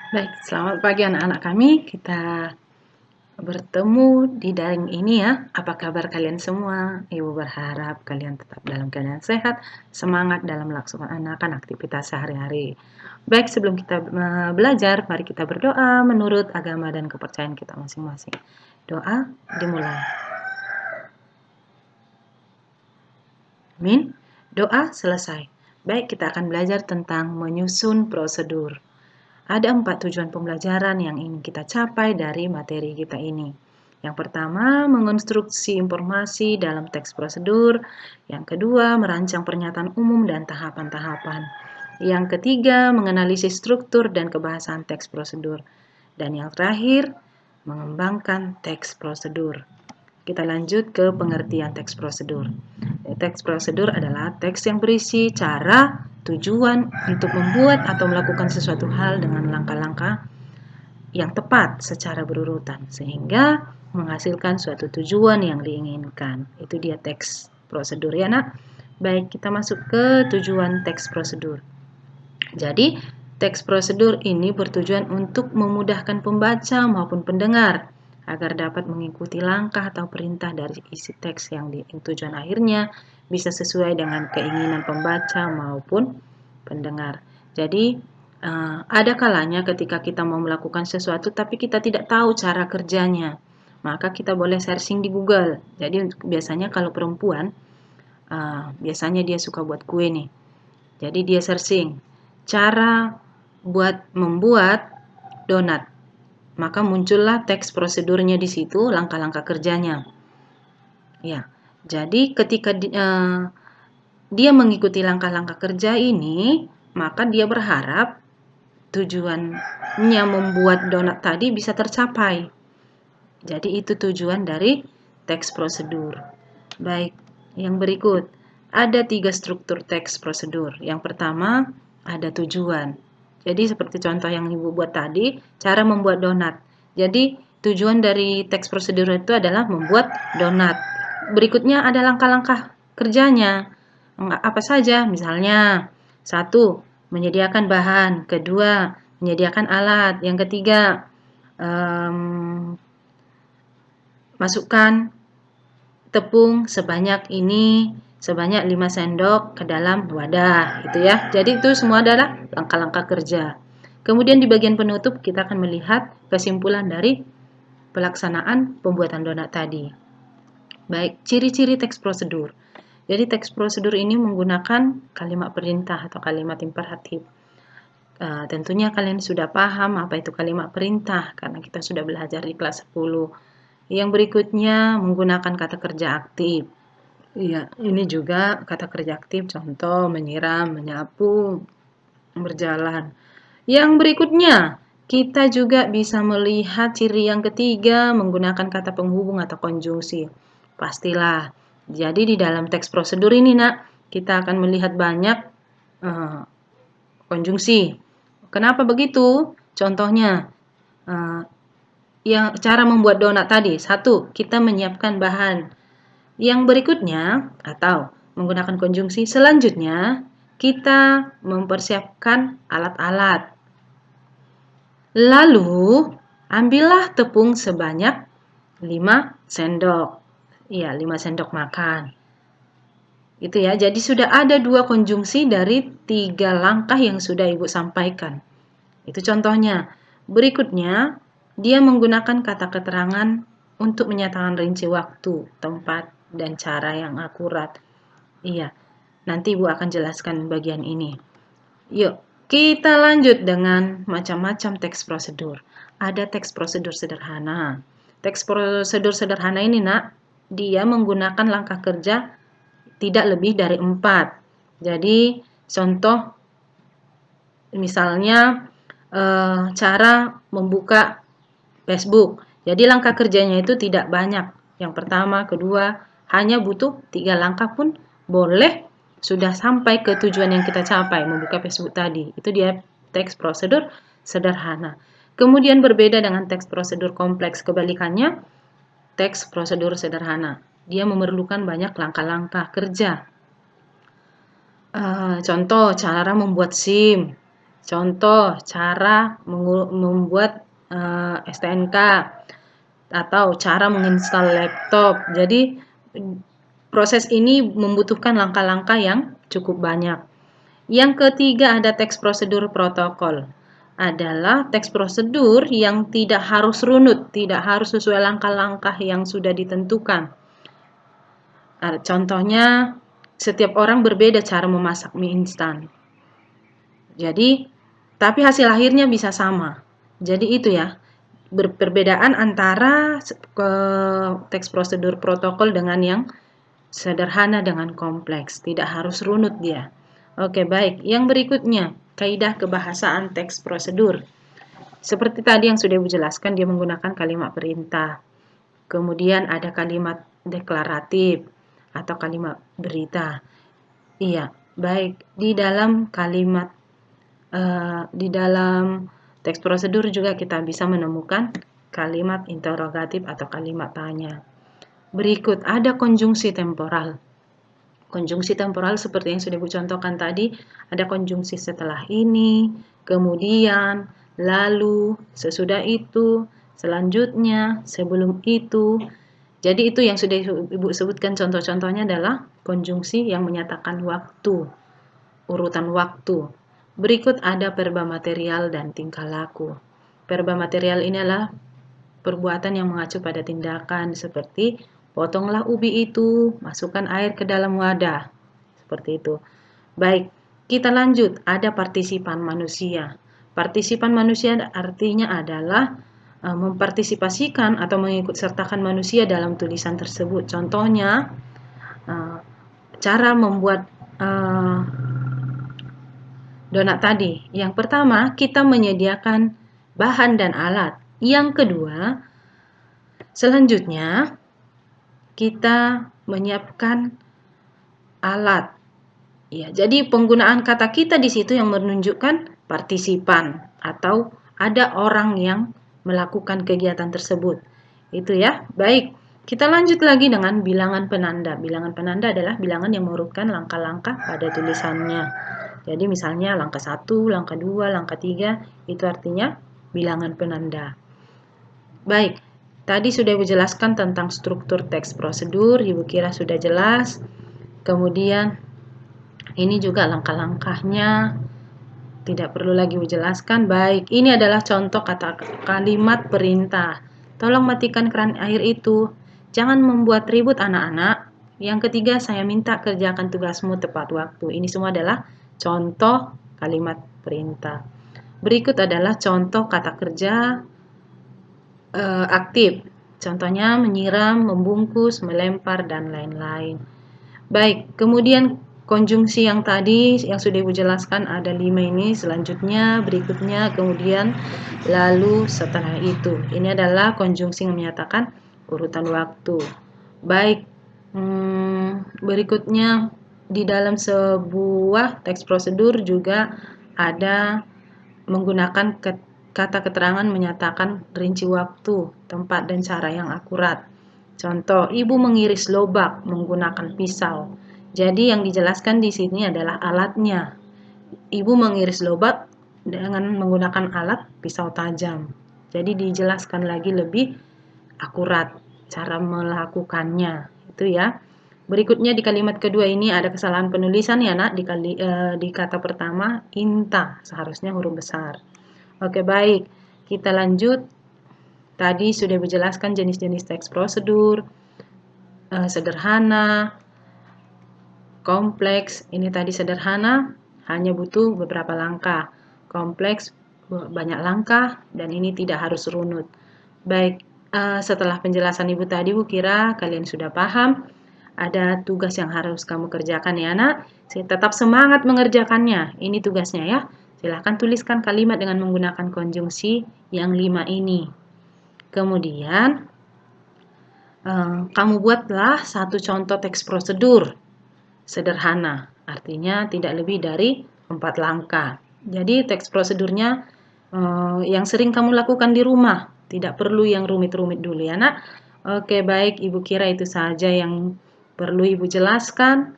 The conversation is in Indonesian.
Baik, selamat pagi anak-anak kami. Kita bertemu di daring ini ya. Apa kabar kalian semua? Ibu berharap kalian tetap dalam keadaan sehat, semangat dalam melaksanakan aktivitas sehari-hari. Baik, sebelum kita belajar, mari kita berdoa menurut agama dan kepercayaan kita masing-masing. Doa dimulai. Amin. Doa selesai. Baik, kita akan belajar tentang menyusun prosedur. Ada 4 tujuan pembelajaran yang ingin kita capai dari materi kita ini. Yang pertama, mengonstruksi informasi dalam teks prosedur. Yang kedua, merancang pernyataan umum dan tahapan-tahapan. Yang ketiga, menganalisis struktur dan kebahasan teks prosedur. Dan yang terakhir, mengembangkan teks prosedur. Kita lanjut ke pengertian teks prosedur. Teks prosedur adalah teks yang berisi cara, tujuan untuk membuat atau melakukan sesuatu hal dengan langkah-langkah yang tepat secara berurutan sehingga menghasilkan suatu tujuan yang diinginkan. Itu dia teks prosedur ya nak. Baik, kita masuk ke tujuan teks prosedur. Jadi, teks prosedur ini bertujuan untuk memudahkan pembaca maupun pendengar agar dapat mengikuti langkah atau perintah dari isi teks yang tujuan akhirnya bisa sesuai dengan keinginan pembaca maupun pendengar. Jadi, ada kalanya ketika kita mau melakukan sesuatu tapi kita tidak tahu cara kerjanya, maka kita boleh searching di Google. Jadi, biasanya kalau perempuan, biasanya dia suka buat kue nih. Jadi dia searching cara membuat donat. Maka muncullah teks prosedurnya di situ, langkah-langkah kerjanya. Ya. Jadi ketika dia mengikuti langkah-langkah kerja ini, maka dia berharap tujuannya membuat donat tadi bisa tercapai. Jadi itu tujuan dari teks prosedur. Baik, yang berikut. Ada 3 struktur teks prosedur. Yang pertama, ada tujuan. Jadi seperti contoh yang Ibu buat tadi, cara membuat donat. Jadi tujuan dari teks prosedur itu adalah membuat donat. Berikutnya ada langkah-langkah kerjanya. Apa saja? Misalnya, 1. Menyediakan bahan. Kedua, menyediakan alat. Yang ketiga, masukkan tepung sebanyak 5 sendok ke dalam wadah gitu ya. Jadi itu semua adalah langkah-langkah kerja. Kemudian di bagian penutup kita akan melihat kesimpulan dari pelaksanaan pembuatan donat tadi. Baik, ciri-ciri teks prosedur. Jadi teks prosedur ini menggunakan kalimat perintah atau kalimat imperatif. Tentunya kalian sudah paham apa itu kalimat perintah karena kita sudah belajar di kelas 10. Yang berikutnya menggunakan kata kerja aktif. Iya, ini juga kata kerja aktif, contoh menyiram, menyapu, berjalan. Yang berikutnya, kita juga bisa melihat ciri yang ketiga menggunakan kata penghubung atau konjungsi. Pastilah. Jadi di dalam teks prosedur ini, nak, kita akan melihat banyak konjungsi. Kenapa begitu? Contohnya, yang cara membuat donat tadi. 1, kita menyiapkan bahan. Yang berikutnya, atau menggunakan konjungsi selanjutnya, kita mempersiapkan alat-alat. Lalu, ambillah tepung sebanyak 5 sendok. Iya, 5 sendok makan. Itu ya, jadi sudah ada 2 konjungsi dari 3 langkah yang sudah Ibu sampaikan. Itu contohnya. Berikutnya, dia menggunakan kata keterangan untuk menyatakan rinci waktu, tempat, dan cara yang akurat. Iya, nanti Ibu akan jelaskan bagian ini. Yuk, kita lanjut dengan macam-macam teks prosedur. Ada teks prosedur sederhana. Teks prosedur sederhana ini, nak, dia menggunakan langkah kerja tidak lebih dari 4. Jadi, contoh misalnya cara membuka Facebook. Jadi langkah kerjanya itu tidak banyak. Yang pertama, kedua, hanya butuh 3 langkah pun boleh sudah sampai ke tujuan yang kita capai, membuka Facebook tadi. Itu dia teks prosedur sederhana. Kemudian berbeda dengan teks prosedur kompleks. Kebalikannya, teks prosedur sederhana. Dia memerlukan banyak langkah-langkah kerja. Contoh, cara membuat SIM. Contoh cara membuat STNK atau cara menginstal laptop. Jadi proses ini membutuhkan langkah-langkah yang cukup banyak. Yang ketiga ada teks prosedur protokol. Adalah teks prosedur yang tidak harus runut, tidak harus sesuai langkah-langkah yang sudah ditentukan. Contohnya, setiap orang berbeda cara memasak mie instan. Jadi, tapi hasil akhirnya bisa sama. Jadi itu ya, perbedaan antara teks prosedur protokol dengan yang sederhana dengan kompleks, tidak harus runut dia. Oke, baik. Yang berikutnya, kaidah kebahasaan teks prosedur. Seperti tadi yang sudah Ibu jelaskan, dia menggunakan kalimat perintah. Kemudian ada kalimat deklaratif atau kalimat berita. Iya, baik. Di dalam teks prosedur juga kita bisa menemukan kalimat interrogatif atau kalimat tanya. Berikut ada konjungsi temporal. Konjungsi temporal seperti yang sudah Ibu contohkan tadi, ada konjungsi setelah ini, kemudian, lalu, sesudah itu, selanjutnya, sebelum itu. Jadi itu yang sudah Ibu sebutkan contoh-contohnya adalah konjungsi yang menyatakan waktu, urutan waktu. Berikut ada verba material dan tingkah laku. Verba material ini adalah perbuatan yang mengacu pada tindakan seperti potonglah ubi itu, masukkan air ke dalam wadah. Seperti itu. Baik, kita lanjut. Ada partisipan manusia. Partisipan manusia artinya adalah mempartisipasikan atau mengikut sertakan manusia dalam tulisan tersebut. Contohnya, cara membuat donat tadi. Yang pertama, kita menyediakan bahan dan alat. Yang kedua, selanjutnya kita menyiapkan alat. Ya, jadi penggunaan kata kita di situ yang menunjukkan partisipan atau ada orang yang melakukan kegiatan tersebut. Itu ya. Baik, kita lanjut lagi dengan bilangan penanda. Bilangan penanda adalah bilangan yang mengurutkan langkah-langkah pada tulisannya. Jadi misalnya langkah 1, langkah 2, langkah 3, itu artinya bilangan penanda. Baik, tadi sudah Ibu jelaskan tentang struktur teks prosedur, Ibu kira sudah jelas. Kemudian ini juga langkah-langkahnya, tidak perlu lagi Ibu jelaskan. Baik, ini adalah contoh kata kalimat perintah. Tolong matikan keran air itu. Jangan membuat ribut anak-anak. Yang ketiga, saya minta kerjakan tugasmu tepat waktu. Ini semua adalah contoh kalimat perintah. Berikut adalah contoh kata kerja aktif. Contohnya menyiram, membungkus, melempar, dan lain-lain. Baik, kemudian konjungsi yang tadi yang sudah Ibu jelaskan ada 5 ini, selanjutnya, berikutnya, kemudian, lalu, setelah itu. Ini adalah konjungsi yang menyatakan urutan waktu. Baik, berikutnya di dalam sebuah teks prosedur juga ada menggunakan kata keterangan menyatakan rinci waktu, tempat, dan cara yang akurat. Contoh, ibu mengiris lobak menggunakan pisau. Jadi yang dijelaskan di sini adalah alatnya. Ibu mengiris lobak dengan menggunakan alat pisau tajam. Jadi dijelaskan lagi lebih akurat cara melakukannya. Itu ya. Berikutnya di kalimat kedua ini ada kesalahan penulisan ya nak, di kata pertama inta, seharusnya huruf besar. Oke, baik. Kita lanjut. Tadi sudah dijelaskan jenis-jenis teks prosedur, sederhana, kompleks. Ini tadi sederhana, hanya butuh beberapa langkah. Kompleks, banyak langkah, dan ini tidak harus runut. Baik, setelah penjelasan Ibu tadi, Bu kira kalian sudah paham. Ada tugas yang harus kamu kerjakan ya nak. Tetap semangat mengerjakannya. Ini tugasnya ya. Silahkan tuliskan kalimat dengan menggunakan konjungsi yang 5 ini. Kemudian, kamu buatlah satu contoh teks prosedur sederhana. Artinya tidak lebih dari 4 langkah. Jadi teks prosedurnya yang sering kamu lakukan di rumah. Tidak perlu yang rumit-rumit dulu ya nak. Oke, baik. Ibu kira itu saja yang perlu Ibu jelaskan.